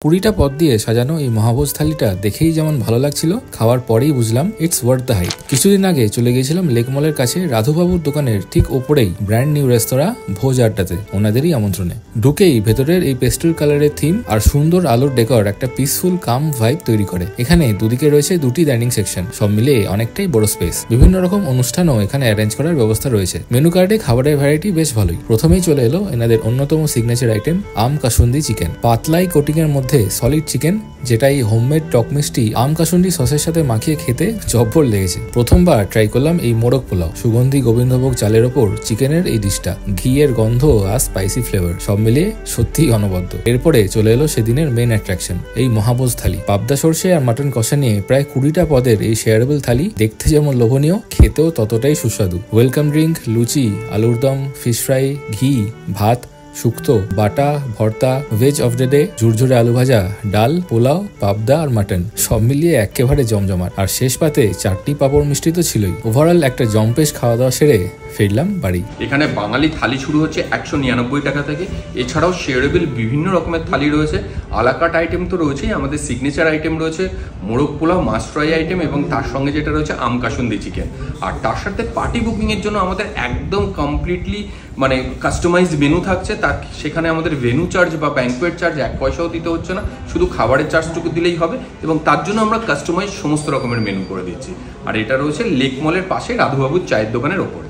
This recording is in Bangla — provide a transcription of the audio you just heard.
কুড়িটা পদ দিয়ে সাজানো এই মহাভোজ থালিটা দেখেই যেমন ভালো লাগছিল, খাওয়ার পরেই বুঝলাম ইটস ওয়ার্থ দ্য হাইপ। কিছুদিন আগে চলে গিয়েছিলাম লেক মলের কাছে রাধুবাবুর দোকানের ঠিক ওপরেই ব্র্যান্ড নিউ রেস্তোরাঁ ভোজ আড্ডাতে, ওনাদেরই আমন্ত্রণে। ঢুকেই ভেতরের এই পেস্টেল কালারের থিম আর সুন্দর আলোর ডেকর একটা পিসফুল কাম ভাইব তৈরি করে। এখানে দুদিকে রয়েছে দুটি ডাইনিং সেকশন, সব মিলিয়ে অনেকটাই বড় স্পেস। বিভিন্ন রকম অনুষ্ঠানও এখানে অ্যারেঞ্জ করার ব্যবস্থা রয়েছে। মেনু কার্ডে খাবারের ভ্যারাইটি বেশ ভালোই। প্রথমেই চলে এলো এনাদের অন্যতম সিগনেচার আইটেম আম কাসুন্দি চিকেন। পাতলাই কোটিং এর মধ্যে সলিড চিকেন, যেটা এই হোমমেড টক মিষ্টি আম কাসুন্দি সসের সাথে মাখিয়ে খেতে জব্বর লেগেছে। প্রথমবার ট্রাই করলাম এই মোরগ পোলাও। সুগন্ধি গোবিন্দভোগ চালের ওপর চিকেনের এই ডিশটা, ঘিয়ের গন্ধ আর স্পাইসি ফ্লেভার সব মিলিয়ে সত্যিই অনবদ্য। এরপরে চলে এলো সেদিনের মেন অ্যাট্রাকশন, এই মহাভোজ থালি। পাবদা সর্ষে আর মাটন কষা নিয়ে প্রায় 20টা পদের এই শেয়ারেবল থালি দেখতে যেমন লোভনীয়, খেতেও ততটাই সুস্বাদু। ওয়েলকাম ড্রিঙ্ক, লুচি, আলুর দম, ফিশ ফ্রাই, ঘি, ভাত, শুক্তো, বাটা, ভর্তা, ভেজ অফ দ্য ডে, ঝুরঝুরে আলু ভাজা, ডাল, পোলাও, পাবদা আর মাটন সব মিলিয়ে একেবারে জমজমাট। আর শেষ পাতে চাটনি, পাঁপড়, মিষ্টি তো ছিলই। ওভারঅল একটা জম্পেশ খাওয়া দাওয়া সেরে ফিরলাম বাড়ি। এখানে বাঙালি থালি শুরু হচ্ছে 199 টাকা থেকে। এছাড়াও শেয়ারেবল বিভিন্ন রকমের থালি রয়েছে। আলাকাট আইটেম তো রয়েছেই, আমাদের সিগনেচার আইটেম রয়েছে মোরগ পোলাও, মাছ ফ্রাই আইটেম, এবং তার সঙ্গে যেটা রয়েছে আম কাসুন্দি চিকেন। আর তার সাথে পার্টি বুকিংয়ের জন্য আমাদের একদম কমপ্লিটলি কাস্টমাইজ মেনু থাকছে। তার সেখানে আমাদের ভেনু চার্জ বা ব্যাঙ্কোয়েট চার্জ 1 পয়সাও দিতে হচ্ছে না, শুধু খাবারের চার্জটুকু দিলেই হবে। এবং তার জন্য আমরা কাস্টমাইজ সমস্ত রকমের মেনু করে দিচ্ছি। আর এটা রয়েছে লেক মলের পাশে রাধুবাবুর চায়ের দোকানের ওপর।